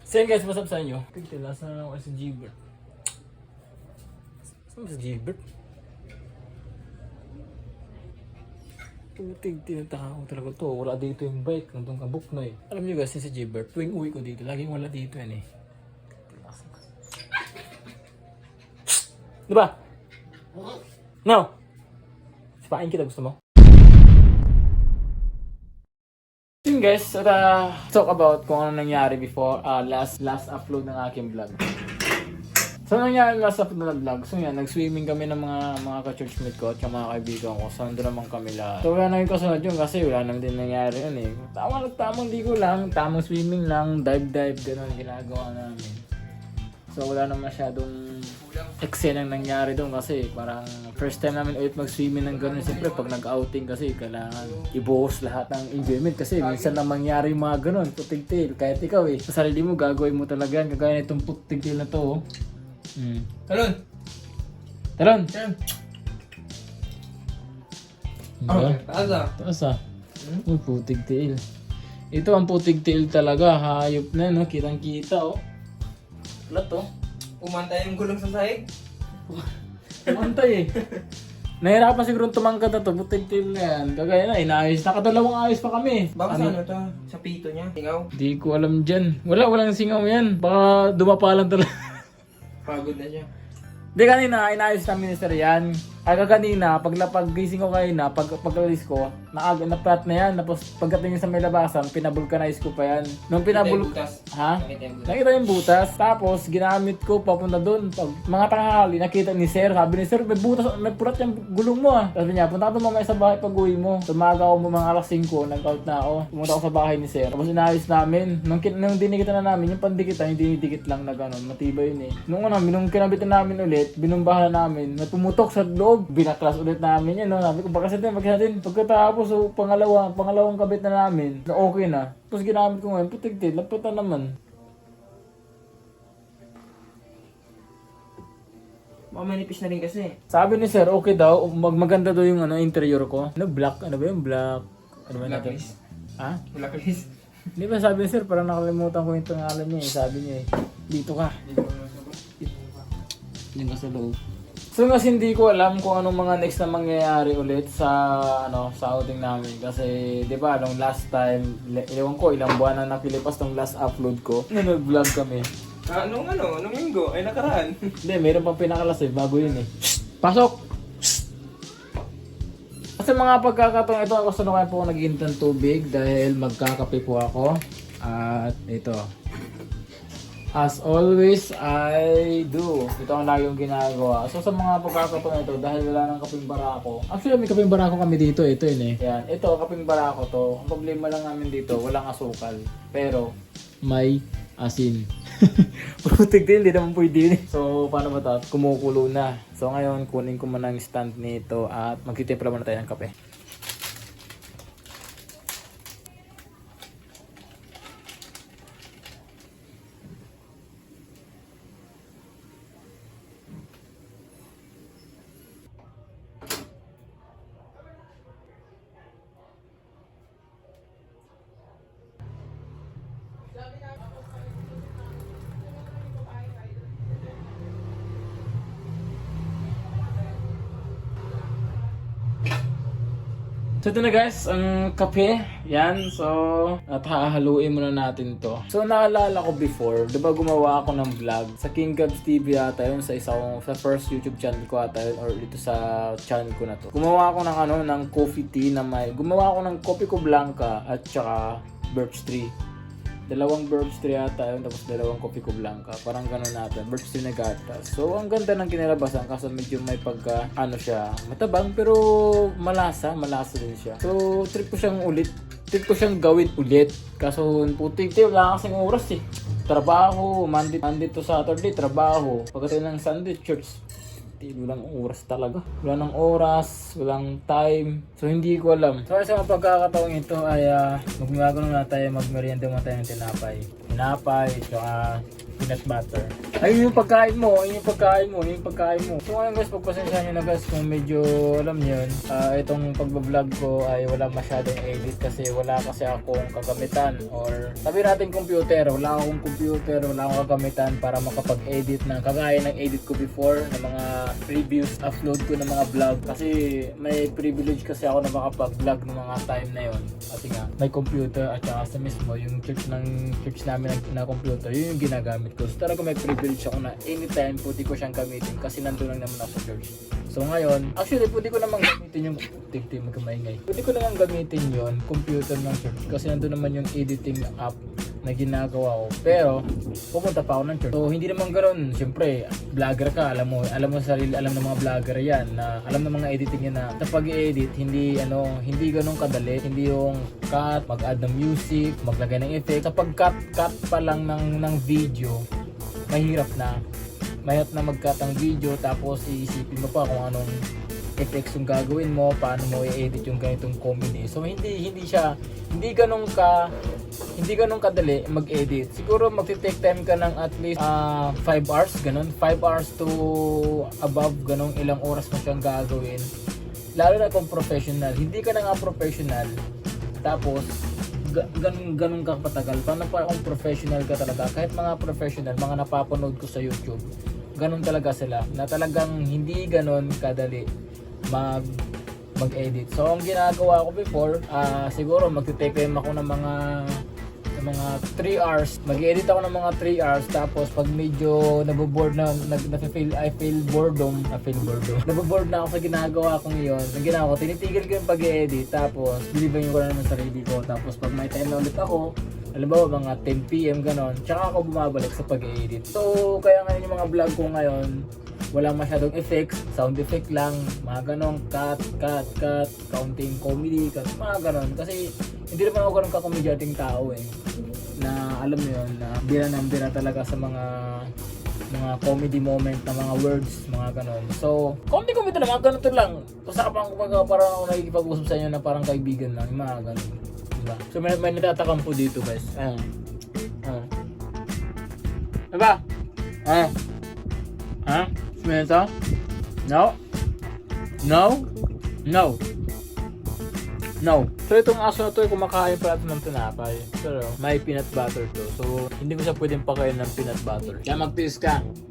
So yun guys, what's up sa inyo? Tignan, last na lang ako sa Gilbert. Saan sa Gilbert? Puting tinataka ko talaga to. Wala dito yung bike. Nandun ka book na eh. Alam nyo guys, sa Gilbert, tuwing uwi ko dito, laging wala dito yan eh. Diba? No! Sipain kita, gusto mo? Yun guys, talk about kung ano nangyari before last upload ng aking vlog. So nangyari last upload ng vlog, so yan, nag-swimming kami ng mga ka-churchmate ko at mga kaibigan ko. So nandun naman kami lahat. So wala nang kasunod yun kasi wala naman din nangyari yun eh. Tamang ligo lang, tamang swimming lang, dive, gano'n ginagawa namin. So wala naman masyadong eksenang nangyari doon kasi parang first time namin ulit mag-swimming ng gano'n. Siyempre pag nag-outing kasi kailangan ibuhos lahat ng enjoyment kasi minsan na mangyari yung mga gano'n, putigtil. Kahit ikaw eh, sa sarili mo gagawin mo talaga yan. Kagaya nitong putigtil na to. Talon! Talon! Okay, taas ah. Taas ah. Uy, putigtil. Ito ang putigtil talaga. Hayop na no, kitang kita oh. Wala to. Umantay yung gulong sa sahig. Umantay eh. Nahirapan siguro tumangkad na to, putigtil na yan. Kagaya na, inaayos. Nakadalawang ayos pa kami. Baka sa ano to? Sa pito niya? Tingaw? Di ko alam dyan. Walang singaw yan. Baka dumapa lang talaga. Pagod na siya. Di kanina, inaayos namin ni Sir yan. Kanina, gising ko kanina, pag-alis ko, na-flat na yan. Tapos pagdating sa may labasan, pinabulkanize ko pa yan. Nung Butas. Ha? Nakita yung butas. Nakita yung butas. Tapos ginamit ko papunta doon. Pag mga tanghali, nakita ni Sir. Sabi ni Sir, may butas, may purat yung gulong mo ah. Sabi niya, punta ka doon mamaya sa bahay pag uwi mo. Tumaga ako mga alas 5, nag-out na ako. Pumunta ako sa bahay ni Sir. Tapos inayos namin. Nung dinikitan na namin, yung pandikitan, yung dinidikit lang na gano'n. Matibay yun eh. Nung kinabitan namin ulit, binumbahan namin. May pumutok sa loob. Binaklas ulit namin yan. No? Sabi ko, baka natin. Pagkatapos, so, pangalawang kabit na namin, na okay na. Tapos ginamit ko ngayon, putigtil, laputan naman. Manipis na rin kasi. Sabi ni Sir, okay daw, maganda daw yung interior ko. Black, ano ba yung black? Ano ba natin? Blacklist. Ha? Blacklist. Di ba sabi ni Sir, parang nakalimutan ko yung pangalan niya eh. Sabi niya eh, dito ka. Diyan ka sa loob. So kasi hindi ko alam kung anong mga next na mangyayari ulit sa sa outing namin kasi 'di ba nung last time, ewan ko ilang buwan na nakilipas tong last upload ko. Nag-vlog kami. Nung linggo ay nakaraan. Hindi, mayroon pang pinakalas eh, bago yun eh. Pasok! Kasi mga pagkakataon ito, gusto na kayo po ako nag-iinit ng tubig dahil magkakape po ako. At ito. As always, I do. Ito ang lagi yung ginagawa. So sa mga pagkakataon ito, dahil wala ng kaping barako. Actually, may kaping barako kami dito. Ito yun eh. Yan. Ito, kaping barako to. Ang problema lang namin dito, walang asukal. Pero, may asin. Putik din, hindi naman pwede. So, paano ba ito? Kumukulo na. So ngayon, kunin ko muna ang stand nito at magtitimpla muna tayo ng kape. So ito na guys, ang kape. Yan. So, at hahaluin muna natin to. So naalala ko before, diba gumawa ako ng vlog sa King Gabs TV ata yun, sa first YouTube channel ko ata yun, or dito sa channel ko na to. Gumawa ako ng coffee tea na gumawa ako ng Coffee ko Blanca at saka birch tree. Dalawang birch tree ata yun, tapos dalawang Coffee ko Blanca. Parang gano'n natin, birch tree na gatas. So, ang ganda ng kinalabasan kasi medyo may pagka, siya, matabang pero malasa din siya. So, trip ko siyang gawin ulit. Kaso, putik, wala kasing oras eh. Trabaho, Monday to Saturday, trabaho. Pagkatapos ng Sunday, church. Walang oras talaga. Wala nang oras, walang time. So hindi ko alam. So sa mga pagkakataong ito ay magmerienda muna tayo ng tinapay. Tinapay, saka peanut butter. Ayun yung pagkain mo, ayun yung pagkain mo, ayun yung pagkain mo. So ngayon guys, pagpasensya nyo na guys kung medyo alam nyo yun, itong pagbablog ko ay wala masyadong edit kasi wala kasi akong kagamitan or sabi natin computer, wala akong computer, wala akong kagamitan para makapag-edit ng kagaya ng edit ko before ng mga previous upload ko ng mga vlog kasi may privilege kasi ako na makapag-vlog ng mga time na yon kasi nga may computer at saka sa mismo yung church namin na computer yun yung ginagamit ko so talaga may privilege ako na anytime pwede ko siyang gamitin kasi nandun lang naman ako sa church so ngayon actually pwede ko namang gamitin yung pwede ko namang gamitin yon computer ng church kasi nandun naman yung editing app na ginagawa ko pero pupunta pa ako ng church so hindi naman ganoon syempre vlogger ka alam mo sa sarili alam ng mga vlogger yan na alam ng mga editing yan na sa pag-edit hindi ganun kadali hindi yung cut mag-add ng music maglagay ng effect sa pag-cut pa lang ng video mahirap na mag-cut ang video tapos iisipin mo pa kung anong effects yung gagawin mo paano mo i-edit yung ganitong comedy so hindi ganun kadali mag-edit. Siguro magti-take time ka ng at least 5 hours, ganun. 5 hours to above, ganun ilang oras mo siyang gagawin. Lalo na kung professional. Hindi ka na nga professional. Tapos, ganun ka patagal. Paano pa kung professional ka talaga? Kahit mga professional, mga napapanood ko sa YouTube, ganun talaga sila. Na talagang hindi ganun kadali mag-edit. So, ang ginagawa ko before, siguro magti-take time ako ng mga 3 hours. Mag-edit ako ng mga 3 hours tapos pag medyo naboboard na feel boredom. Naboboard na ako sa ginagawa kong iyon. Ang ginagawa ko, tinitigil ko yung pag-edit tapos bilibangin ko na naman sarili ko. Tapos pag may time na ulit ako, halimbawa mga 10 PM ganon, tsaka ako bumabalik sa pag-edit. So, kaya ngayon yung mga vlog ko ngayon, wala masyadong effects, sound effect lang, mga ganong cut, counting comedy, mga ganon. Kasi hindi naman ako ganun kakomedyating tao na alam mo yun, na bira talaga sa mga comedy moment na mga words, mga ganon. So, comedy naman, ganito lang. Usapan ko parang ako nakikipag-usap sa inyo na parang kaibigan lang, yung mga ganon. Diba? So, may natatakam po dito guys. Diba? Smento? No? So itong aso na to ay kumakain pa natin ng tinapay. Pero may peanut butter to. So hindi ko siya pwedeng pakain ng peanut butter. Kaya magtiis ka.